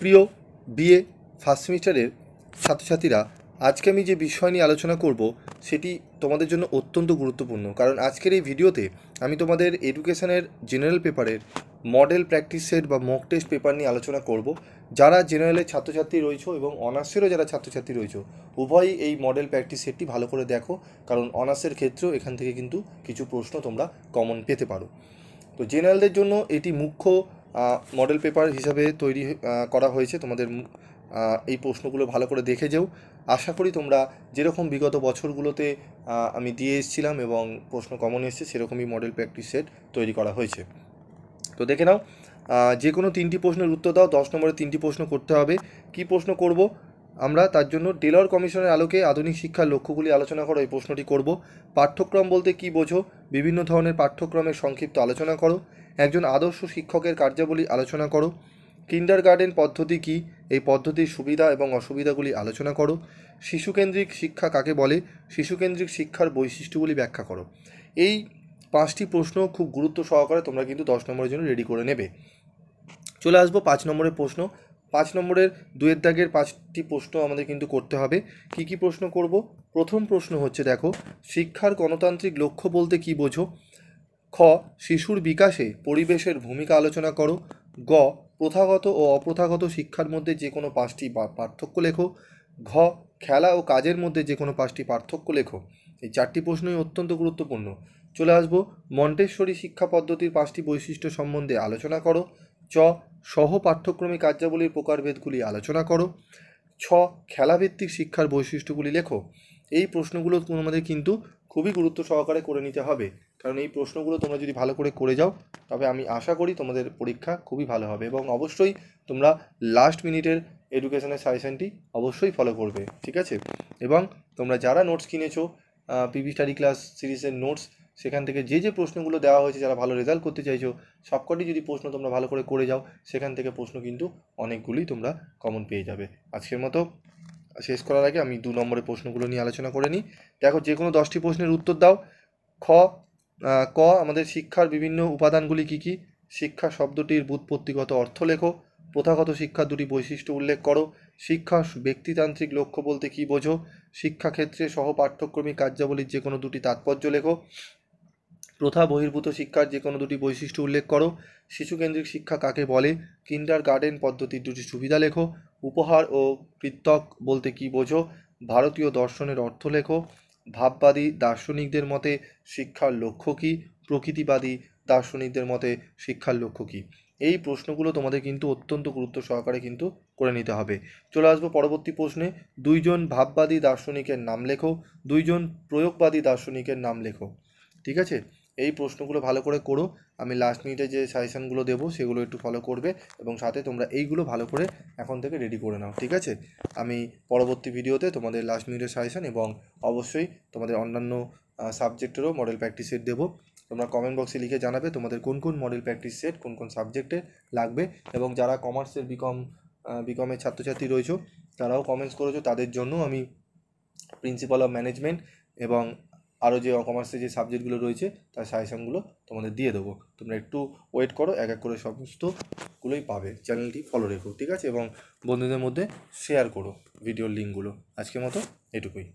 প্রিয় BA first সেমিস্টারের ছাত্রছাত্রীরা, আজকে আমি যে বিষয় নিয়ে আলোচনা করব সেটি তোমাদের জন্য অত্যন্ত গুরুত্বপূর্ণ। কারণ আজকের এই ভিডিওতে আমি তোমাদের এডুকেশনের জেনারেল পেপারের মডেল প্র্যাকটিস সেট বা মক টেস্ট পেপার নিয়ে আলোচনা করব। যারা জেনারেলের ছাত্রছাত্রী রয়েছে এবং অনার্সেরও যারা ছাত্রছাত্রী রয়েছে, উভয়ই এই মডেল প্র্যাকটিস সেটটি ভালো করে দেখো, কারণ অনার্সের ক্ষেত্রেও এখান থেকে কিন্তু কিছু প্রশ্ন তোমরা কমন পেতে পারো। তো জেনারেলদের জন্য এটি মুখ্য মডেল পেপার হিসাবে তৈরি করা হয়েছে। তোমাদের এই প্রশ্নগুলো ভালো করে দেখে যেও। আশা করি তোমরা যেরকম বিগত বছরগুলোতে আমি দিয়ে এসেছিলাম এবং প্রশ্ন কমন এসেছে, সেরকমই মডেল প্র্যাকটিস সেট তৈরি করা হয়েছে। তো দেখে নাও, যে কোনো 3টি প্রশ্নের উত্তর দাও। 10 নম্বরে 3টি প্রশ্ন করতে হবে। কি প্রশ্ন করব আমরা? তার জন্য টেলর কমিশনের আলোকে আধুনিক শিক্ষার লক্ষ্যগুলি আলোচনা করো, এই প্রশ্নটি করব। পাঠ্যক্রম বলতে কী বোঝো? বিভিন্ন ধরনের পাঠ্যক্রমের সংক্ষিপ্ত আলোচনা করো। একজন আদর্শ শিক্ষকের কার্যাবলী আলোচনা করো। কিন্ডারগার্টেন পদ্ধতি কী? এই পদ্ধতির সুবিধা এবং অসুবিধাগুলি আলোচনা করো। শিশুকেন্দ্রিক শিক্ষা কাকে বলে? শিশুকেন্দ্রিক শিক্ষার বৈশিষ্ট্যগুলি ব্যাখ্যা করো। এই 5টি প্রশ্ন খুব গুরুত্ব সহকারে তোমরা কিন্তু 10 নম্বরের জন্য রেডি করে নেবে। চলে আসবো 5 নম্বরের প্রশ্ন। 5 নম্বরের 2-এর দাগের 5টি প্রশ্ন আমাদের কিন্তু করতে হবে। কি কি প্রশ্ন করব? প্রথম প্রশ্ন হচ্ছে, দেখো, শিক্ষার গণতান্ত্রিক লক্ষ্য বলতে কী বোঝো? খ, শিশুর বিকাশে পরিবেশের ভূমিকা আলোচনা করো। গ, প্রথাগত ও অপ্রথাগত শিক্ষার মধ্যে যে কোনো 5টি পার্থক্য লেখো। ঘ, খেলা ও কাজের মধ্যে যে কোনো 5টি পার্থক্য লেখো। এই 4টি প্রশ্নই অত্যন্ত গুরুত্বপূর্ণ। চলে আসবো, মন্টেশ্বরী শিক্ষা পদ্ধতির 5টি বৈশিষ্ট্য সম্বন্ধে আলোচনা করো। চ, সহ পাঠ্যক্রমিক কার্যাবলীর প্রকারভেদগুলি আলোচনা করো। ছ, খেলাভিত্তিক শিক্ষার বৈশিষ্ট্যগুলি লেখো। এই প্রশ্নগুলো তোমাদের কিন্তু খুবই গুরুত্ব সহকারে করে নিতে হবে, কারণ এই প্রশ্নগুলো তোমরা যদি ভালো করে যাও, তবে আমি আশা করি তোমাদের পরীক্ষা খুবই ভালো হবে। এবং অবশ্যই তোমরা লাস্ট মিনিটের এডুকেশনের সাজেশনটি অবশ্যই ফলো করবে, ঠিক আছে? এবং তোমরা যারা নোটস কিনেছো, পিভি স্টাডি ক্লাস সিরিজের নোটস, সেখান থেকে যে যে প্রশ্নগুলো দেওয়া হয়েছে, যারা ভালো রেজাল্ট করতে চাইছো, সবকটি যদি প্রশ্ন তোমরা ভালো করে যাও, সেখান থেকে প্রশ্ন কিন্তু অনেকগুলি তোমরা কমন পেয়ে যাবে। আজকের মতো শেষ করার আগে আমি 2 নম্বরের প্রশ্নগুলো নিয়ে আলোচনা করে নিই। দেখো, যে কোনো 10টি প্রশ্নের উত্তর দাও। ক, আমাদের শিক্ষার বিভিন্ন উপাদানগুলি কী কী? শিক্ষা শব্দটির ব্যুৎপত্তিগত অর্থ লেখো। প্রথাগত শিক্ষার 2টি বৈশিষ্ট্য উল্লেখ করো। শিক্ষা ব্যক্তিতান্ত্রিক লক্ষ্য বলতে কী বোঝো? শিক্ষাক্ষেত্রে সহ পাঠ্যক্রমিক কার্যাবলীর যে কোনো 2টি তাৎপর্য লেখো। প্রথা বহির্ভূত শিক্ষার যে কোনো 2টি বৈশিষ্ট্য উল্লেখ করো। শিশুকেন্দ্রিক শিক্ষা কাকে বলে? কিন্ডারগার্টেন পদ্ধতির 2টি সুবিধা লেখো। উপহার ও কৃতক বলতে কী বোঝো? ভারতীয় দর্শনের অর্থ লেখো। ভাববাদী দার্শনিকদের মতে শিক্ষার লক্ষ্য কী? প্রকৃতিবাদী দার্শনিকদের মতে শিক্ষার লক্ষ্য কী? এই প্রশ্নগুলো তোমাদের কিন্তু অত্যন্ত গুরুত্ব সহকারে কিন্তু করে নিতে হবে। চলে আসবো পরবর্তী প্রশ্নে। 2জন ভাববাদী দার্শনিকের নাম লেখো। 2জন প্রয়োগবাদী দার্শনিকের নাম লেখো। ঠিক আছে? এই প্রশ্নগুলো ভালো করে করো। আমি লাস্ট মিনিটে যে সাজেশনগুলো দেবো সেগুলো একটু ফলো করবে, এবং সাথে তোমরা এইগুলো ভালো করে এখন থেকে রেডি করে নাও, ঠিক আছে? আমি পরবর্তী ভিডিওতে তোমাদের লাস্ট মিনিটের সাজেশন এবং অবশ্যই তোমাদের অন্যান্য সাবজেক্টেরও মডেল প্র্যাকটিস সেট দেবো। তোমরা কমেন্ট বক্সে লিখে জানাবে তোমাদের কোন কোন মডেল প্র্যাকটিস সেট কোন কোন সাবজেক্টে লাগবে। এবং যারা কমার্সের বিকমের ছাত্রছাত্রী রয়েছে, তারাও কমেন্টস করেছো, তাদের জন্য আমি প্রিন্সিপাল অফ ম্যানেজমেন্ট এবং আরও যে কমার্সের যে সাবজেক্টগুলো রয়েছে তার সাজেশনগুলো তোমাদের দিয়ে দেবো। তোমরা একটু ওয়েট করো, এক এক করে সমস্তগুলোই পাবে। চ্যানেলটি ফলো রেখো, ঠিক আছে? এবং বন্ধুদের মধ্যে শেয়ার করো ভিডিওর লিঙ্কগুলো। আজকের মতো এটুকুই।